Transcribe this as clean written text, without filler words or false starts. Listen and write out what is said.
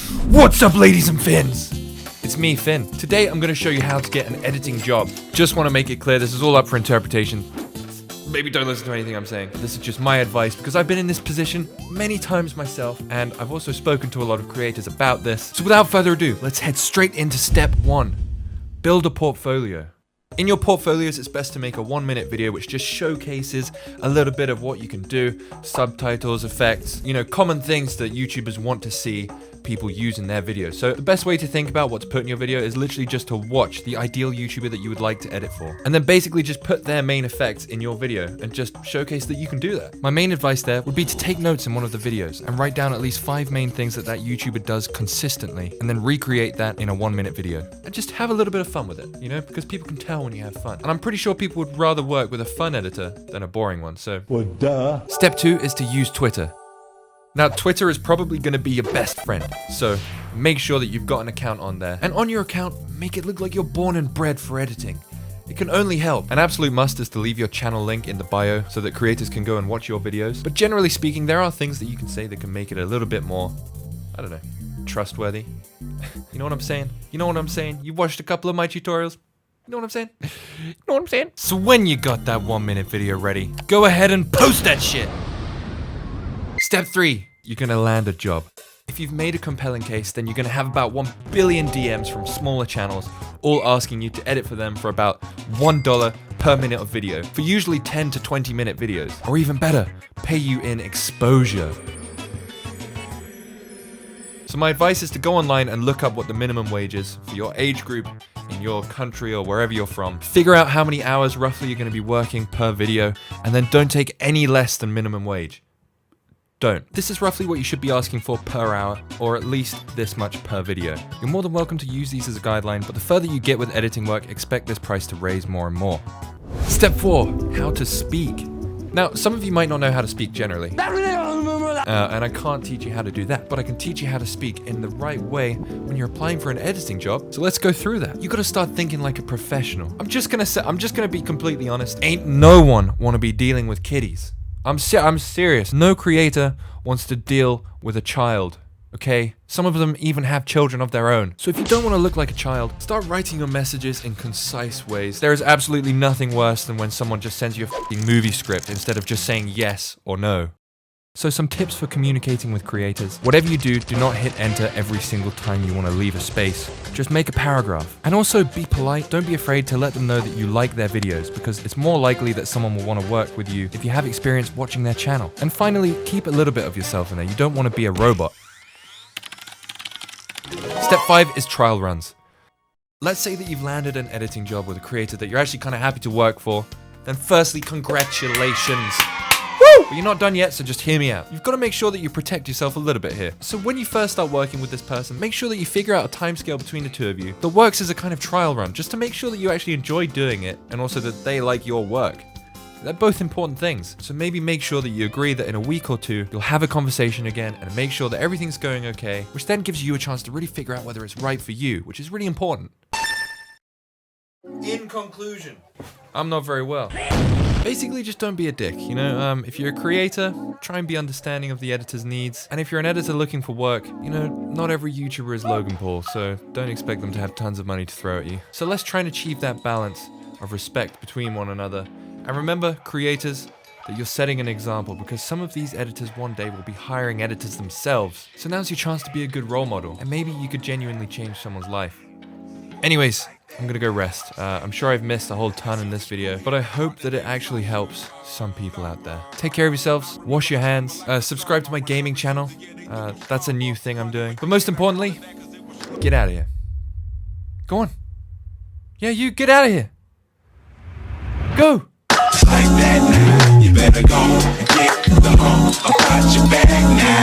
What's up, ladies and Fins? It's me, Finn. Today I'm going to show you how to get an editing job. Just want to make it clear, this is all up for interpretation. Maybe don't listen to anything I'm saying. This is just my advice because I've been in this position many times myself, and I've also spoken to a lot of creators about this. So without further ado, let's head straight into step 1. Build a portfolio. In your portfolios, it's best to make a 1-minute video which just showcases a little bit of what you can do, subtitles, effects, common things that YouTubers want to see people use in their videos. So the best way to think about what to put in your video is literally just to watch the ideal YouTuber that you would like to edit for. And then basically just put their main effects in your video and just showcase that you can do that. My main advice there would be to take notes in one of the videos and write down at least 5 main things that YouTuber does consistently and then recreate that in a 1-minute video. And just have a little bit of fun with it, because people can tell when you have fun. And I'm pretty sure people would rather work with a fun editor than a boring one, so. Well, duh. Step 2 is to use Twitter. Now, Twitter is probably going to be your best friend, so make sure that you've got an account on there. And on your account, make it look like you're born and bred for editing. It can only help. An absolute must is to leave your channel link in the bio so that creators can go and watch your videos. But generally speaking, there are things that you can say that can make it a little bit more, trustworthy. You know what I'm saying? You've watched a couple of my tutorials. You know what I'm saying? So when you got that 1-minute video ready, go ahead and post that shit. Step 3, you're gonna land a job. If you've made a compelling case, then you're gonna have about 1 billion DMs from smaller channels, all asking you to edit for them for about $1 per minute of video, for usually 10 to 20 minute videos. Or even better, pay you in exposure. So my advice is to go online and look up what the minimum wage is for your age group, in your country or wherever you're from. Figure out how many hours roughly you're gonna be working per video, and then don't take any less than minimum wage. Don't. This is roughly what you should be asking for per hour, or at least this much per video. You're more than welcome to use these as a guideline, but the further you get with editing work, expect this price to raise more and more. Step 4, how to speak. Now, some of you might not know how to speak generally, and I can't teach you how to do that, but I can teach you how to speak in the right way when you're applying for an editing job. So let's go through that. You gotta start thinking like a professional. I'm just gonna be completely honest. Ain't no one wanna be dealing with kiddies. I'm serious. No creator wants to deal with a child, okay? Some of them even have children of their own. So if you don't want to look like a child, start writing your messages in concise ways. There is absolutely nothing worse than when someone just sends you a f***ing movie script instead of just saying yes or no. So some tips for communicating with creators. Whatever you do, do not hit enter every single time you want to leave a space. Just make a paragraph. And also be polite. Don't be afraid to let them know that you like their videos, because it's more likely that someone will want to work with you if you have experience watching their channel. And finally, keep a little bit of yourself in there. You don't want to be a robot. Step 5 is trial runs. Let's say that you've landed an editing job with a creator that you're actually kind of happy to work for. Then firstly, congratulations. But you're not done yet, so just hear me out. You've got to make sure that you protect yourself a little bit here. So when you first start working with this person, make sure that you figure out a timescale between the two of you that works as a kind of trial run, just to make sure that you actually enjoy doing it and also that they like your work. They're both important things. So maybe make sure that you agree that in a week or 2, you'll have a conversation again and make sure that everything's going okay, which then gives you a chance to really figure out whether it's right for you, which is really important. In conclusion, I'm not very well. Basically, just don't be a dick, if you're a creator, try and be understanding of the editor's needs. And if you're an editor looking for work, not every YouTuber is Logan Paul, so don't expect them to have tons of money to throw at you. So let's try and achieve that balance of respect between one another. And remember, creators, that you're setting an example, because some of these editors one day will be hiring editors themselves. So now's your chance to be a good role model, and maybe you could genuinely change someone's life. Anyways, I'm gonna go rest. I'm sure I've missed a whole ton in this video, but I hope that it actually helps some people out there. Take care of yourselves, wash your hands, subscribe to my gaming channel. That's a new thing I'm doing. But most importantly, get out of here. Go on. Yeah, you get out of here. Go! Like that now, you better go and get the home. I've got your back now.